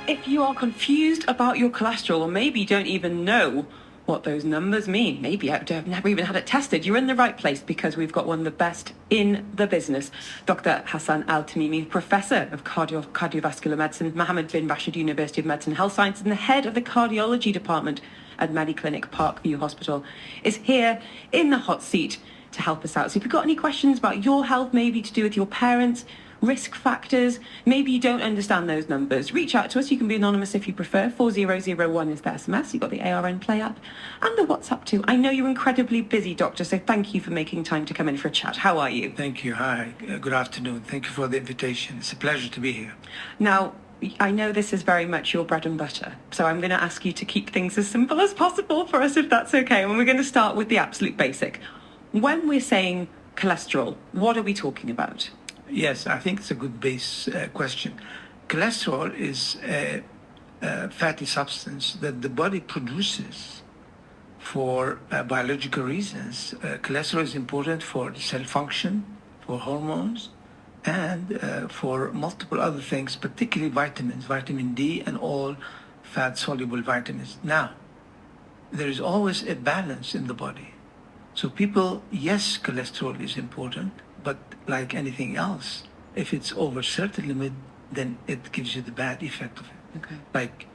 If you are confused about your cholesterol, or maybe you don't even know what those numbers mean, maybe I've never even had it tested, you're in the right place, because we've got one of the best in the business, Dr. Hassan El-Tamimi, Professor of Cardiovascular Medicine, Mohammed bin Rashid University of Medicine and Health Sciences, and the head of the Cardiology Department at Mediclinic Parkview Hospital, is here in the hot seat to help us out. So if you've got any questions about your health, maybe to do with your parents, risk factors, maybe you don't understand those numbers, reach out to us. You can be anonymous if you prefer. 4001 is the SMS. You've got the ARN Play app and the WhatsApp too. I know you're incredibly busy, Doctor, so thank you for making time to come in for a chat. How are you? Thank you. Hi. Good afternoon. Thank you for the invitation. It's a pleasure to be here. Now, I know this is very much your bread and butter, so I'm going to ask you to keep things as simple as possible for us, if that's okay. And we're going to start with the absolute basic. When we're saying cholesterol, what are we talking about? Yes, I think it's a good base question. Cholesterol is a fatty substance that the body produces for biological reasons. Cholesterol is important for cell function, for hormones, and for multiple other things, particularly vitamins, vitamin D and all fat-soluble vitamins. Now, there is always a balance in the body. So people, yes, cholesterol is important, but like anything else, if it's over a certain limit, then it gives you the bad effect of it. Okay. Like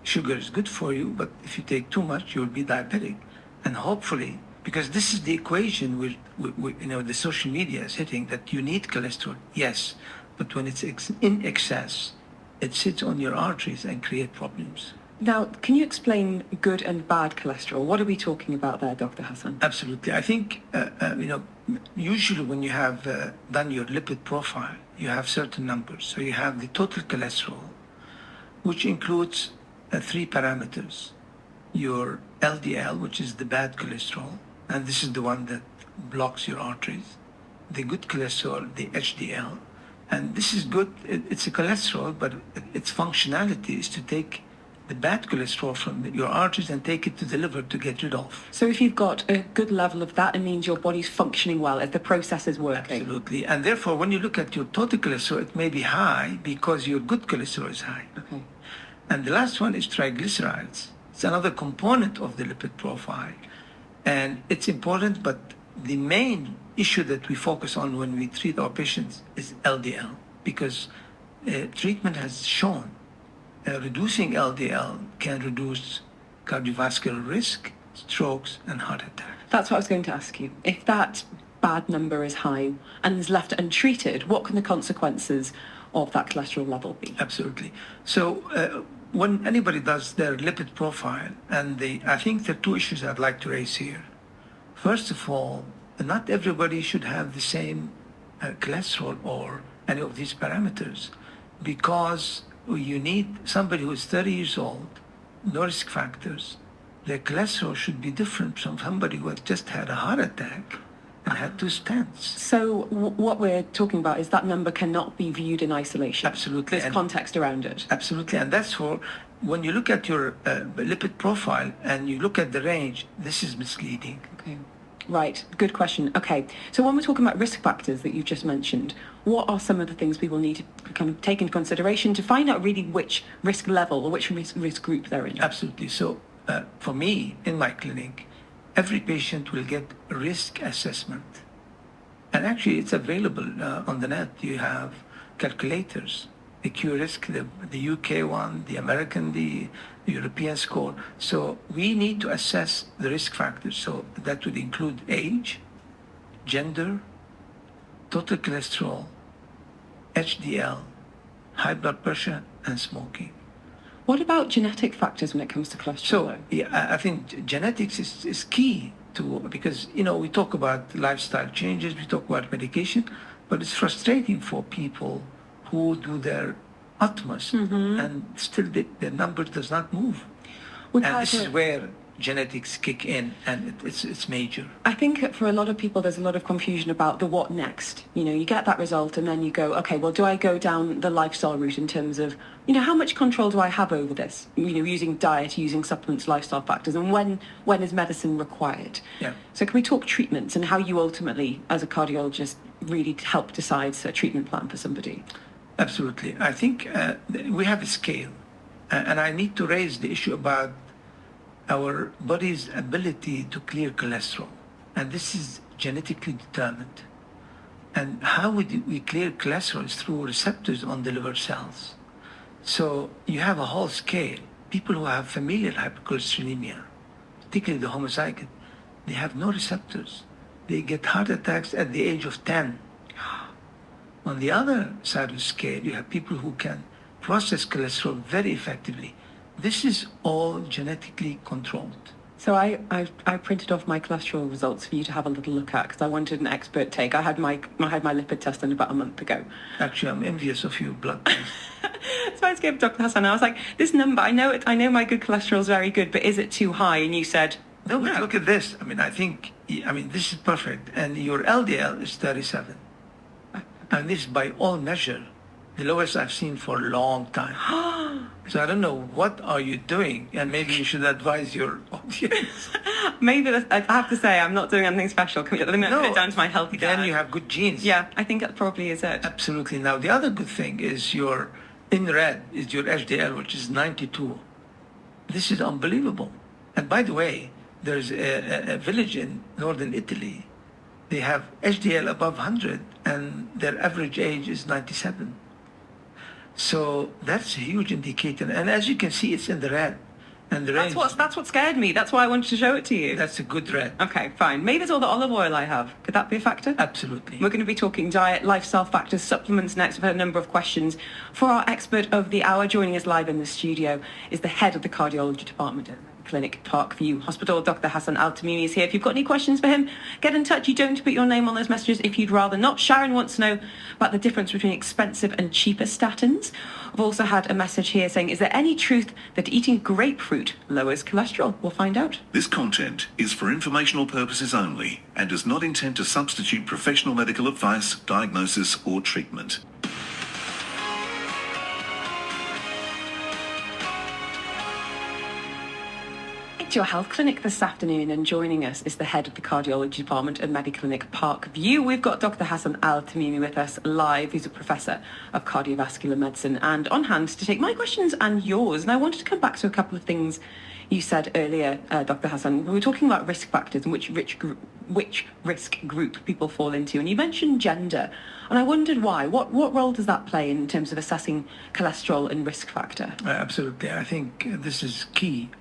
sugar is good for you, but if you take too much, you'll be diabetic. And hopefully, because this is the equation the social media is hitting, that you need cholesterol, yes, but when it's in excess, it sits on your arteries and create problems. Now, can you explain good and bad cholesterol? What are we talking about there, Dr. Hassan? Absolutely. I think, usually when you have done your lipid profile, you have certain numbers. So you have the total cholesterol, which includes three parameters. Your LDL, which is the bad cholesterol, and this is the one that blocks your arteries. The good cholesterol, the HDL, and this is good. It's a cholesterol, but its functionality is to take the bad cholesterol from your arteries and take it to the liver to get rid of. So if you've got a good level of that, it means your body's functioning well, if the process is working. Absolutely. And therefore, when you look at your total cholesterol, it may be high because your good cholesterol is high. Okay. And the last one is triglycerides. It's another component of the lipid profile. And it's important, but the main issue that we focus on when we treat our patients is LDL, because treatment has shown reducing LDL can reduce cardiovascular risk, strokes, and heart attack. That's what I was going to ask you. If that bad number is high and is left untreated, what can the consequences of that cholesterol level be? Absolutely. So when anybody does their lipid profile, and I think there are two issues I'd like to raise here. First of all, not everybody should have the same cholesterol or any of these parameters, because you need somebody who is 30 years old, no risk factors. Their cholesterol should be different from somebody who has just had a heart attack and had 2 stents. So what we're talking about is that number cannot be viewed in isolation. Absolutely. There's context around it. Absolutely. And that's for when you look at your lipid profile and you look at the range, this is misleading. Okay. Right. Good question. Okay. So when we're talking about risk factors that you've just mentioned, what are some of the things we will need to kind of take into consideration to find out really which risk level or which risk group they're in? Absolutely. So for me, in my clinic, every patient will get a risk assessment. And actually, it's available on the net. You have calculators, the Q-Risk, the UK one, the American, the European score. So we need to assess the risk factors. So that would include age, gender, total cholesterol, HDL, high blood pressure, and smoking. What about genetic factors when it comes to cholesterol? So yeah, I think genetics is key because we talk about lifestyle changes, we talk about medication, but it's frustrating for people who do their utmost and still their number does not move. And this is where genetics kick in, and it's major. I think for a lot of people there's a lot of confusion about the what next. You get that result and then you go, okay, well, do I go down the lifestyle route in terms of, how much control do I have over this? Using diet, using supplements, lifestyle factors, and when is medicine required? Yeah. So can we talk treatments and how you ultimately, as a cardiologist, really help decide a treatment plan for somebody? Absolutely. I think we have a scale, and I need to raise the issue about our body's ability to clear cholesterol, and this is genetically determined. And how we clear cholesterol is through receptors on the liver cells. So you have a whole scale. People who have familial hypercholesterolemia, particularly the homozygote, they have no receptors. They get heart attacks at the age of 10. On the other side of the scale, you have people who can process cholesterol very effectively. This is all genetically controlled. So I printed off my cholesterol results for you to have a little look at because I wanted an expert take. I had my lipid test done about a month ago. Actually, I'm envious of your blood test. So I gave Dr. Hassan. I was like, this number, I know my good cholesterol is very good, but is it too high? And you said, No, but look at this. This is perfect. And your LDL is 37. And this is by all measure the lowest I've seen for a long time. So I don't know, what are you doing? And maybe you should advise your audience. Maybe I have to say, I'm not doing anything special. Let me put it down to my healthy diet. Then you have good genes. Yeah, I think that probably is it. Absolutely. Now, the other good thing is in red is your HDL, which is 92. This is unbelievable. And by the way, there's a village in northern Italy. They have HDL above 100, and their average age is 97. So that's a huge indicator. And as you can see, it's in the red. And the range, that's what scared me. That's why I wanted to show it to you. That's a good red. Okay, fine. Maybe it's all the olive oil I have. Could that be a factor? Absolutely. We're going to be talking diet, lifestyle factors, supplements next. We've had a number of questions. For our expert of the hour, joining us live in the studio is the head of the Cardiology Department at Mediclinic Parkview Hospital. Dr. Hassan El-Tamimi is here. If you've got any questions for him, get in touch. You don't have to put your name on those messages if you'd rather not. Sharon wants to know about the difference between expensive and cheaper statins. I've also had a message here saying, is there any truth that eating grapefruit lowers cholesterol? We'll find out. This content is for informational purposes only and does not intend to substitute professional medical advice, diagnosis, or treatment. Your health clinic this afternoon, and joining us is the head of the Cardiology Department at Mediclinic Parkview. We've got Dr. Hassan El-Tamimi with us live, who's a professor of cardiovascular medicine, and on hand to take my questions and yours. And I wanted to come back to a couple of things you said earlier, Dr. Hassan. We were talking about risk factors and which risk group people fall into, and you mentioned gender, and I wondered why. What role does that play in terms of assessing cholesterol and risk factor? Absolutely. I think this is key,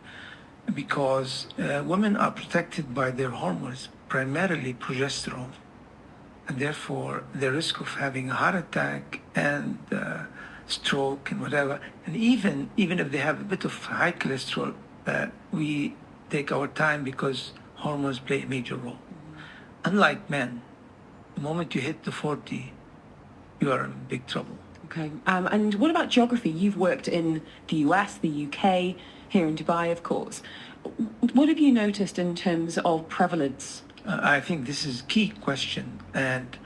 because women are protected by their hormones, primarily progesterone, and therefore the risk of having a heart attack and stroke and whatever, and even if they have a bit of high cholesterol, we take our time because hormones play a major role. Unlike men, the moment you hit the 40, you are in big trouble. Okay. And what about geography? You've worked in the US, the UK, here in Dubai, of course. What have you noticed in terms of prevalence? I think this is a key question, and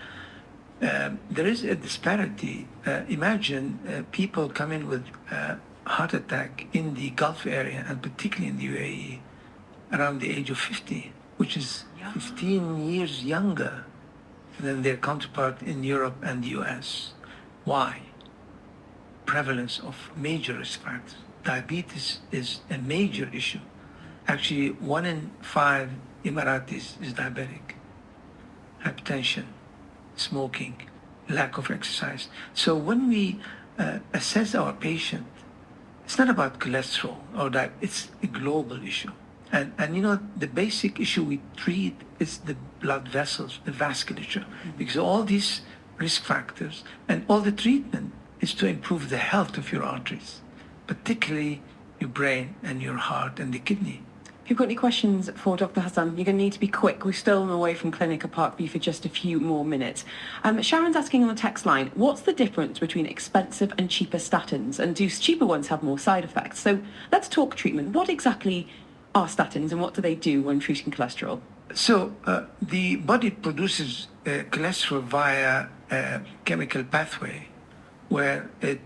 there is a disparity. Imagine people come in with heart attack in the Gulf area, and particularly in the UAE, around the age of 50, which is 15 years younger than their counterpart in Europe and the US. Why? Prevalence of major risk factors. Diabetes is a major issue. Actually, 1 in 5 Emiratis is diabetic. Hypertension, smoking, lack of exercise. So when we assess our patient, it's not about cholesterol or diabetes, it's a global issue. And the basic issue we treat is the blood vessels, the vasculature, because all these risk factors and all the treatment is to improve the health of your arteries, particularly your brain and your heart and the kidney. If you've got any questions for Dr. Hassan, you're going to need to be quick. We're still away from Clinic at Parkview for just a few more minutes. Sharon's asking on the text line, what's the difference between expensive and cheaper statins? And do cheaper ones have more side effects? So let's talk treatment. What exactly are statins and what do they do when treating cholesterol? So the body produces cholesterol via a chemical pathway where there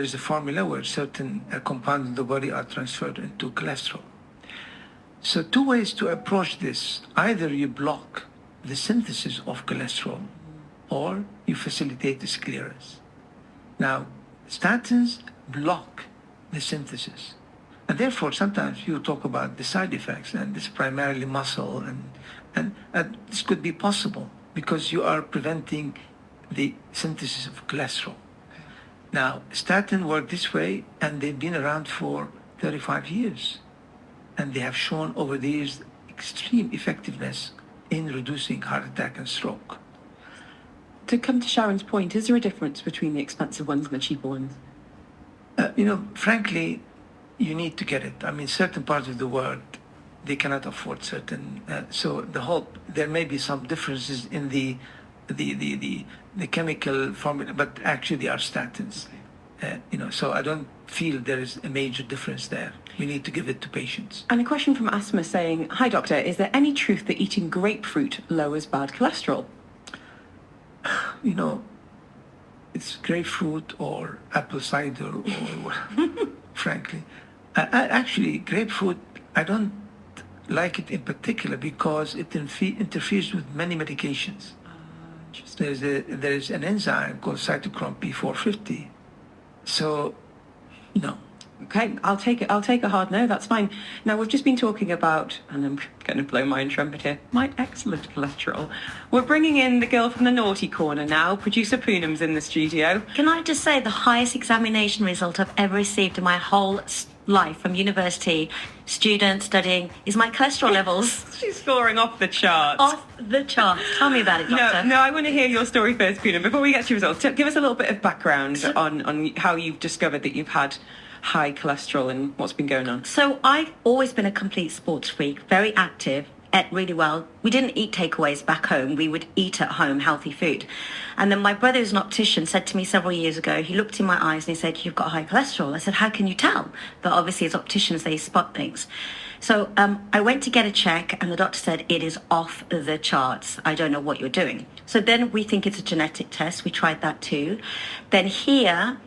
is a formula where certain compounds in the body are transferred into cholesterol. So 2 ways to approach this. Either you block the synthesis of cholesterol or you facilitate its clearance. Now, statins block the synthesis. And therefore, sometimes you talk about the side effects, and it's primarily muscle, and this could be possible because you are preventing the synthesis of cholesterol. Now, statins work this way, and they've been around for 35 years. And they have shown over the years extreme effectiveness in reducing heart attack and stroke. To come to Sharon's point, is there a difference between the expensive ones and the cheaper ones? Frankly, you need to get it. I mean, certain parts of the world, they cannot afford certain. So there may be some differences in the chemical formula, but actually they are statins. So I don't feel there is a major difference there. We need to give it to patients. And a question from Asma saying, "Hi doctor, is there any truth that eating grapefruit lowers bad cholesterol?" It's grapefruit or apple cider or frankly. Actually, grapefruit, I don't like it in particular because it interferes with many medications. There is an enzyme called cytochrome P450. So, no. Okay, I'll take a hard no, that's fine. Now, we've just been talking about, and I'm going to blow my own trumpet here, my excellent cholesterol. We're bringing in the girl from the naughty corner now. Producer Poonam's in the studio. Can I just say the highest examination result I've ever received in my whole life from university, student studying, is my cholesterol levels. She's scoring off the charts. Off the charts. Tell me about it, doctor. No, I want to hear your story first, Poonam. Before we get to your results, give us a little bit of background on how you've discovered that you've had high cholesterol and what's been going on. So I've always been a complete sports freak, very active, ate really well. We didn't eat takeaways back home. We would eat at home healthy food. And then my brother, who's an optician, said to me several years ago, he looked in my eyes and he said, "You've got high cholesterol." I said, "How can you tell?" But obviously as opticians, they spot things. So I went to get a check and the doctor said, "It is off the charts. I don't know what you're doing." So then we think it's a genetic test. We tried that too. Then here,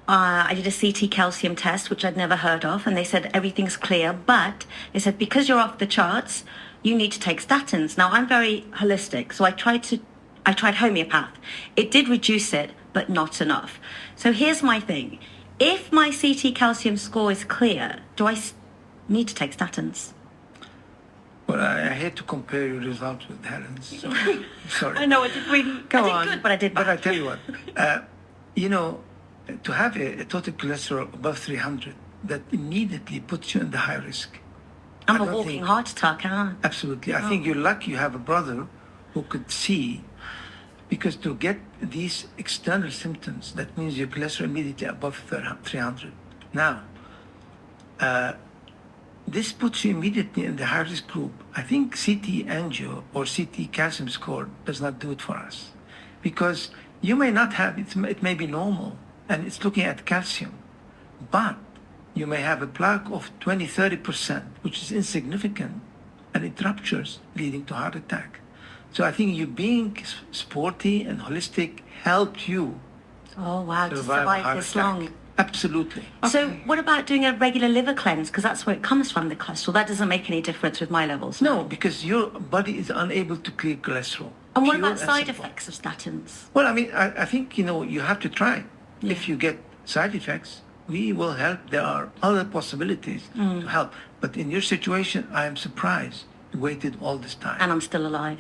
I did a CT calcium test, which I'd never heard of, and they said everything's clear, but they said because you're off the charts, you need to take statins. Now, I'm very holistic, so I tried homeopath. It did reduce it, but not enough. So here's my thing. If my CT calcium score is clear, do I need to take statins? Well, I hate to compare your results with Helen's. So, sorry. I know, I did really good, but I did bad. But I tell you what, to have a total cholesterol above 300, that immediately puts you in the high risk. I'm a walking heart attack, aren't I? Absolutely. I think you're lucky you have a brother who could see, because to get these external symptoms, that means your cholesterol immediately above 300. Now, this puts you immediately in the high-risk group. I think CT angio or CT calcium score does not do it for us, because you may not have, it may be normal, and it's looking at calcium, but you may have a plaque of 20-30%, which is insignificant, and it ruptures, leading to heart attack. So I think you being sporty and holistic helped you Oh, wow, to survive survive this long. Absolutely. So what about doing a regular liver cleanse? Because that's where it comes from, the cholesterol. That doesn't make any difference with my levels. No, because your body is unable to clear cholesterol. And what Pure about side simple. effects of statins? Well, I mean, I think, you have to try. Yeah. If you get side effects, we will help. There are other possibilities to help. But in your situation, I am surprised you waited all this time. And I'm still alive.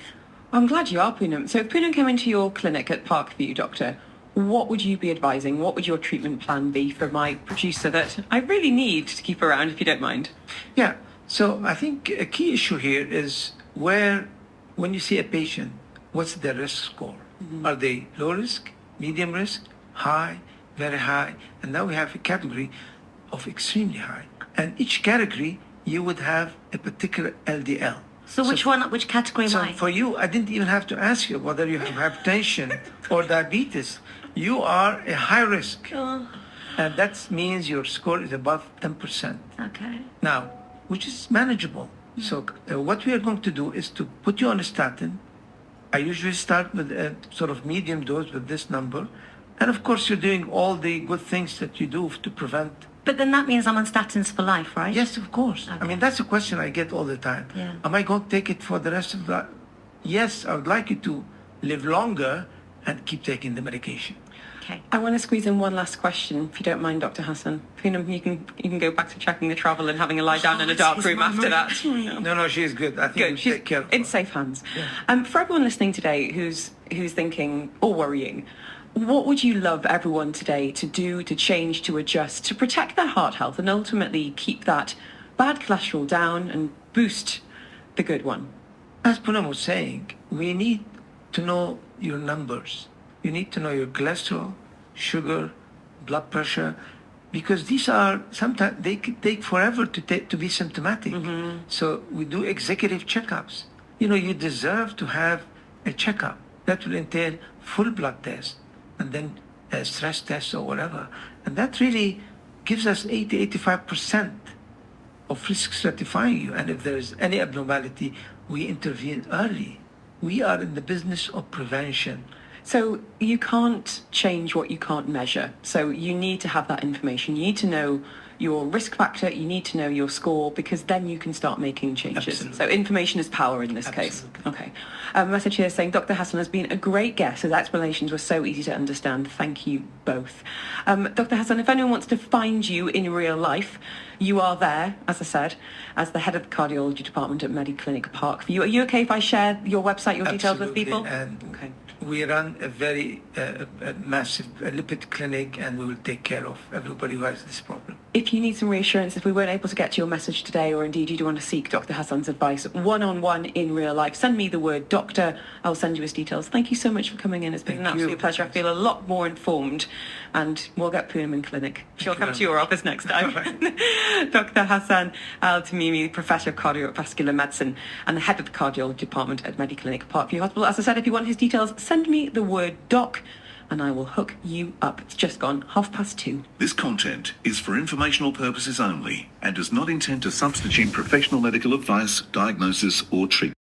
I'm glad you are, Poonam. So if Poonam came into your clinic at Parkview, doctor, what would you be advising? What would your treatment plan be for my producer that I really need to keep around, if you don't mind? Yeah. So I think a key issue here is when you see a patient, what's their risk score? Mm-hmm. Are they low risk, medium risk, high, very high? And now we have a category of extremely high. And each category, you would have a particular LDL. So which category am I? For you, I didn't even have to ask you whether you have hypertension or diabetes. You are a high risk. Oh. And that means your score is above 10%. Okay. Now, which is manageable. So what we are going to do is to put you on a statin. I usually start with a sort of medium dose with this number. And of course, you're doing all the good things that you do to prevent. But then that means I'm on statins for life, right? Yes, of course. Okay. I mean, that's a question I get all the time. Yeah. Am I going to take it for the rest of the life? Yes, I would like you to live longer and keep taking the medication. Okay. I want to squeeze in one last question, if you don't mind, Dr. Hassan. Poonam, you can go back to checking the travel and having a lie down in a dark room after that. No, she's good. I think Good. we'll She's take care of in her. safe hands. Yeah. For everyone listening today who's thinking or worrying, what would you love everyone today to do, to change, to adjust, to protect their heart health and ultimately keep that bad cholesterol down and boost the good one? As Poonam was saying, we need to know your numbers. You need to know your cholesterol, sugar, blood pressure, because these are sometimes they could take forever to be symptomatic. So we do executive checkups. You deserve to have a checkup that will entail full blood test and then a stress test or whatever, and that really gives us 80-85% of risk stratifying you. And if there is any abnormality, we intervene early. We are in the business of prevention. So you can't change what you can't measure. So you need to have that information. You need to know your risk factor. You need to know your score, because then you can start making changes. Absolutely. So information is power in this case. Absolutely. Okay. Message here saying Dr. Hassan has been a great guest. His explanations were so easy to understand. Thank you both. Dr. Hassan, if anyone wants to find you in real life, you are there, as I said, as the head of the Cardiology Department at Mediclinic Parkview. Are you okay if I share your website, your details with Absolutely. people? And Okay. we run a very massive lipid clinic, and we will take care of everybody who has this problem. If you need some reassurance, if we weren't able to get to your message today, or indeed you do want to seek Dr. Hassan's advice one-on-one in real life, send me the word doctor. I'll send you his details. Thank you so much for coming in. It's been an Thank you. absolute pleasure. I feel a lot more informed, and we'll get Poonam in clinic. She'll come very to your office next time. Dr. Hassan El-Tamimi, Professor of Cardiovascular Medicine and the head of the Cardiology Department at Mediclinic Parkview Hospital. As I said, if you want his details, send me the word doc and I will hook you up. It's just gone 2:30. This content is for informational purposes only and does not intend to substitute professional medical advice, diagnosis, or treatment.